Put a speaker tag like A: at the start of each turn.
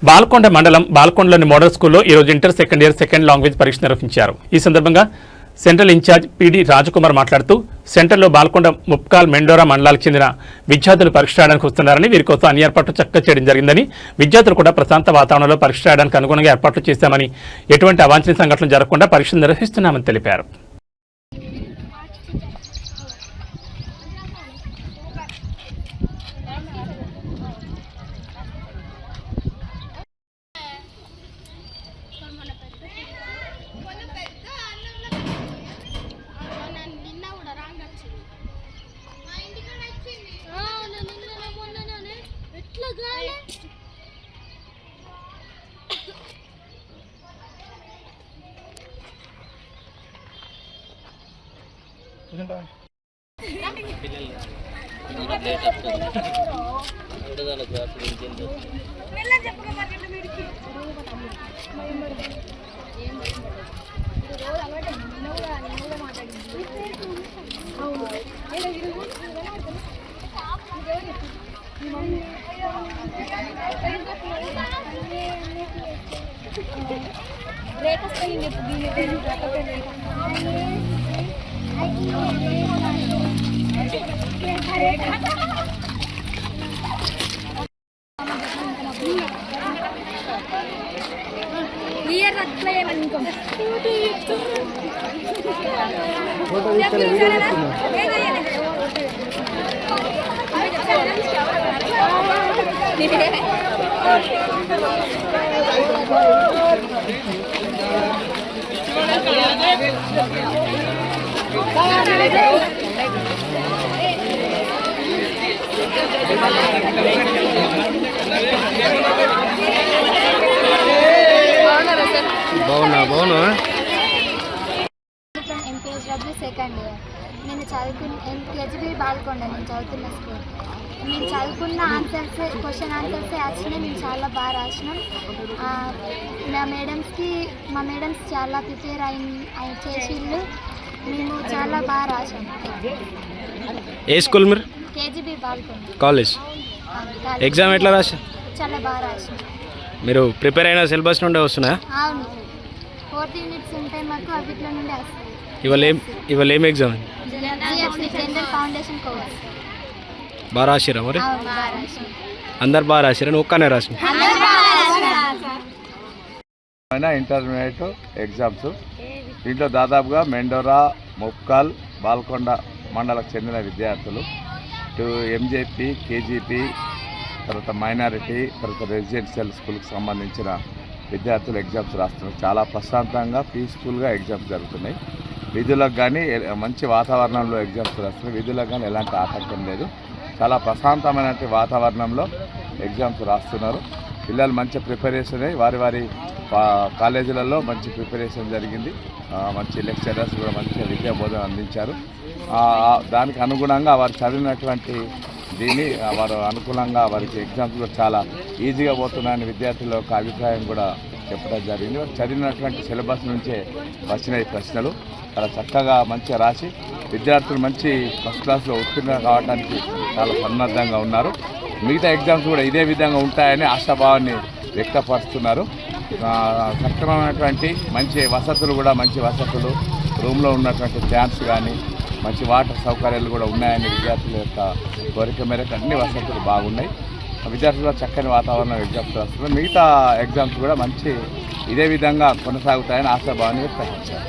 A: బాల్కొండ మండలం బాల్కొండలోని మోడల్ స్కూల్లో ఈరోజు inter second year second language పరీక్ష నిర్వహించారు. ఈ సందర్భంగా సెంట్రల్ ఇన్ఛార్జ్ పిడి రాజకుమార్ మాట్లాడుతూ సెంటర్లో బాల్కొండ ముప్కాల్ మెండోరా మండలాలకు చెందిన విద్యార్థులు పరీక్ష రాయడానికి వస్తున్నారని వీరి కోసం అన్ని ఏర్పాట్లు చక్కగా చేయడం జరిగిందని విద్యార్థులు కూడా ప్రశాంత వాతావరణంలో పరీక్ష రాయడానికి అనుగుణంగా ఏర్పాట్లు చేశామని ఎటువంటి అవాంఛనీయ సంఘటనలు జరగకుండా పరీక్షలు నిర్వహిస్తున్నామని తెలిపారు.
B: సెకండ్ ఇయర్ నేను కేజీబీ బాల్కొండ నేను చదువుతున్న స్కూల్. నేను చదువుకున్న క్వశ్చన్ ఆన్సర్స్ యాక్చువల్లీ మేము చాలా బాగా రాసినాం. మా మేడమ్స్ చాలా ప్రిపేర్ చేసిళ్ళు. మేము చాలా బాగా రాసాం.
C: ఏ స్కూల్ మీరు?
B: KGB Balkonda
C: college. ఎగ్జామ్ ఎట్లా రాసా?
B: చాలా బాగా రాసాం.
C: మీరు ప్రిపేర్ అయిన సిలబస్ నుండి వస్తున్నా?
B: అవును, 4 యూనిట్స్ ఉంటాయి మాకు, అవిట్లో నుండి వస్తాయి.
C: ఇవాళ ఏం ఎగ్జామ్?
B: General foundation course.
C: బాగా రాసిరా మరి? అందరు బాగా రాసిరా? నువ్వు ఒక్కనే రాసిన?
D: ఇంటర్మీడియట్ ఎగ్జామ్స్ దీంట్లో దాదాపుగా మెండోరా, ముప్కాల్, బాల్కొండ మండలకు చెందిన విద్యార్థులు ఎంజేపీ, కేజీపీ, తర్వాత మైనారిటీ, తర్వాత రెసిడెన్షియల్ స్కూల్కి సంబంధించిన విద్యార్థులు ఎగ్జామ్స్ రాస్తున్నారు. చాలా ప్రశాంతంగా పీస్ఫుల్గా ఎగ్జామ్స్ జరుగుతున్నాయి. విధులకు కానీ మంచి వాతావరణంలో ఎగ్జామ్స్ రాస్తున్నాయి. విధులకు కానీ ఎలాంటి ఆటంకం లేదు. చాలా ప్రశాంతమైన వాతావరణంలో ఎగ్జామ్స్ రాస్తున్నారు. పిల్లలు మంచి ప్రిపరేషన్ అయ్యి వారి కాలేజీలలో మంచి ప్రిపరేషన్ జరిగింది. మంచి లెక్చరర్స్ కూడా మంచి విద్యా బోధన అందించారు. దానికి అనుగుణంగా వారు చదివినటువంటి దీన్ని వారు అనుకూలంగా వారికి ఎగ్జామ్స్ కూడా చాలా ఈజీగా పోతున్నాయని విద్యార్థుల యొక్క అభిప్రాయం కూడా చెప్పడం జరిగింది. వారు చదివినటువంటి సిలబస్ నుంచే వచ్చిన ప్రశ్నలు చాలా చక్కగా మంచిగా రాసి విద్యార్థులు మంచి ఫస్ట్ క్లాస్లో ఉత్తీర్ణ కావడానికి చాలా సన్నద్ధంగా ఉన్నారు. మిగతా ఎగ్జామ్స్ కూడా ఇదే విధంగా ఉంటాయని ఆశాభావాన్ని వ్యక్తపరుస్తున్నారు. సక్రమమైనటువంటి మంచి వసతులు కూడా మంచి వసతులు, రూమ్లో ఉన్నటువంటి ఫ్యాన్స్ కానీ మంచి వాటర్ సౌకర్యాలు కూడా ఉన్నాయని విద్యార్థుల యొక్క కోరిక మేరకు అన్ని వసతులు బాగున్నాయి. విద్యార్థులు చక్కని వాతావరణం ఎగ్జామ్స్ రాస్తున్నారు. మిగతా ఎగ్జామ్స్ కూడా మంచి ఇదే విధంగా కొనసాగుతాయని ఆశాభావాన్ని వ్యక్తపరిచారు.